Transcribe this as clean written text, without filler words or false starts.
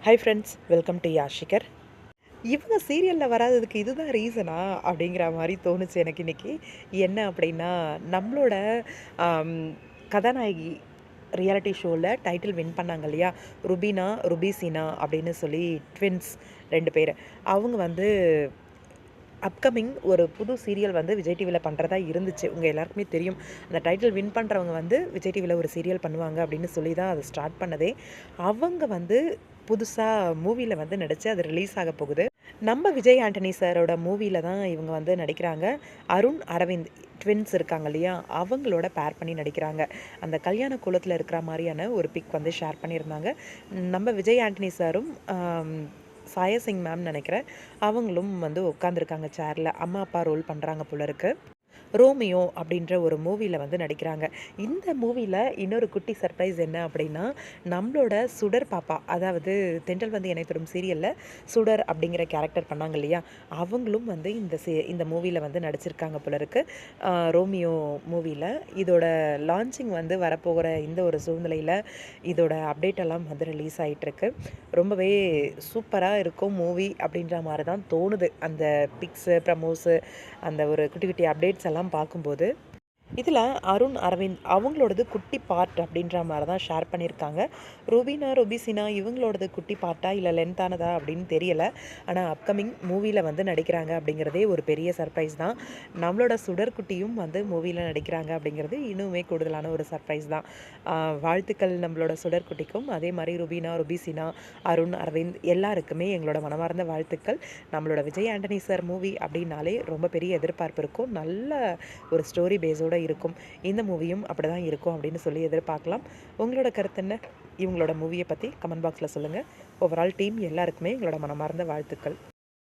Hi friends, welcome to யாஷிகர். இவங்க சீரியலில் வராததுக்கு இதுதான் ரீசனா அப்படிங்கிற மாதிரி தோணுச்சு எனக்கு இன்னைக்கு. என்ன அப்படின்னா, நம்மளோட ஆம், கதாநாயகி ரியாலிட்டி ஷோவில் டைட்டில் வின் பண்ணாங்க இல்லையா, ருபீனா ருபீசினா அப்படின்னு சொல்லி ட்வின்ஸ் 2 பேர். அவங்க வந்து அப்கமிங் ஒரு புது சீரியல் வந்து விஜய் டிவியில் பண்ணுறதா இருந்துச்சு. உங்கள் எல்லாருக்குமே தெரியும், அந்த டைட்டில் வின் பண்ணுறவங்க வந்து விஜய் டிவியில் ஒரு சீரியல் பண்ணுவாங்க அப்படின்னு சொல்லி தான் அதை ஸ்டார்ட் பண்ணதே. அவங்க வந்து புதுசாக மூவியில் வந்து நடித்து அது ரிலீஸ் ஆக போகுது. நம்ம விஜய் ஆண்டனி சாரோட மூவியில் தான் இவங்க வந்து நடிக்கிறாங்க. அருண் அரவிந்த் ட்வின்ஸ் இருக்காங்க இல்லையா, அவங்களோட பேர் பண்ணி நடிக்கிறாங்க. அந்த கல்யாண குலத்தில் இருக்கிற மாதிரியான ஒரு பிக் வந்து ஷேர் பண்ணியிருந்தாங்க. நம்ம விஜய் ஆண்டனி சாரும் சாயா சிங் மேம் நினைக்கிறேன், அவங்களும் வந்து உட்காந்துருக்காங்க சேரில். அம்மா அப்பா ரோல் பண்ணுறாங்க போல இருக்கு. ரோமியோ அப்படின்ற ஒரு மூவியில் வந்து நடிக்கிறாங்க. இந்த மூவியில் இன்னொரு குட்டி சர்ப்ரைஸ் என்ன அப்படின்னா, நம்மளோட சுடர் பாப்பா, அதாவது தென்றல் வந்து என்னை தொடும் சீரியலில் சுடர் அப்படிங்கிற கேரக்டர் பண்ணாங்க இல்லையா, அவங்களும் வந்து இந்த மூவியில் வந்து நடிச்சிருக்காங்க போல இருக்கு. ரோமியோ மூவியில் இதோட லான்ச்சிங் வந்து வரப்போகிற இந்த ஒரு சூழ்நிலையில் இதோட அப்டேட் எல்லாம் வந்து ரிலீஸ் ஆகிட்டுருக்கு. ரொம்பவே சூப்பராக இருக்கும் மூவி அப்படின்ற மாதிரி தான் தோணுது. அந்த பிக்ஸு ப்ரமோஸு, அந்த ஒரு குட்டி குட்டி அப்டேட்ஸ் எல்லாம் பார்க்கும்போது. இதில் அருண் அரவிந்த் அவங்களோடது குட்டி பார்ட் அப்படின்ற மாதிரி தான் ஷேர் பண்ணியிருக்காங்க. ருபீனா ருபிசினா இவங்களோடது குட்டி பார்ட்டா இல்லை லென்த்தானதா அப்படின்னு தெரியலை. ஆனால் அப்கமிங் மூவியில் வந்து நடிக்கிறாங்க அப்படிங்கிறதே ஒரு பெரிய சர்ப்ரைஸ் தான். நம்மளோட சுடர்குட்டியும் வந்து மூவியில் நடிக்கிறாங்க அப்படிங்கிறது இன்னுமே கூடுதலான ஒரு சர்ப்ரைஸ் தான். வாழ்த்துக்கள் நம்மளோட சுடர்குட்டிக்கும், அதே மாதிரி ருபீனா ருபிசினா அருண் அரவிந்த் எல்லாருக்குமே எங்களோட மனமார்ந்த வாழ்த்துக்கள். நம்மளோட விஜய் ஆண்டனி சார் மூவி அப்படின்னாலே ரொம்ப பெரிய எதிர்பார்ப்பு இருக்கும். நல்ல ஒரு ஸ்டோரி பேஸோடு இருக்கும். இந்த மூவியும் அப்படி தான் இருக்கும் அப்படின்னு சொல்லி எதிர்பார்க்கலாம். உங்களோட கருத்து என்ன? இவங்களோட மூவியை பற்றி கமெண்ட் பாக்ஸில் சொல்லுங்கள். ஓவரால் டீம் எல்லாருக்குமே எங்களோட மனமார்ந்த வாழ்த்துக்கள்.